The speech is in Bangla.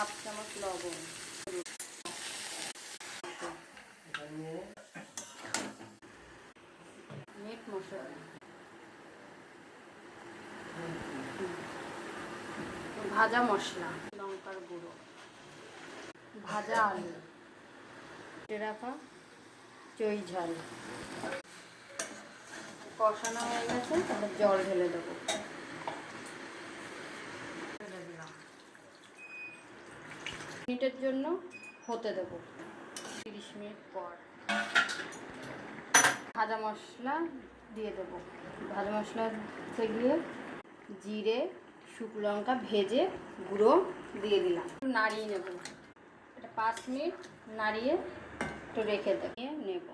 হাফ চামচ লবণ, মিট মশলা, ভাজা মশলা, লঙ্কার গুঁড়ো, ভাজা আলু, রাখা চই ঝাল। কষানো হয়ে গেছে, তারপর জল ঢেলে দেবো। মিনিটের জন্য হতে দেবো। 30 মিনিট পর ভাজা মশলা দিয়ে দেবো। ভাজা মশলা দিয়ে জিরে, শুকনো লঙ্কা ভেজে গুঁড়ো দিয়ে দিলাম। একটু নাড়িয়ে নেব। এটা 5 মিনিট নাড়িয়ে একটু রেখে নেব।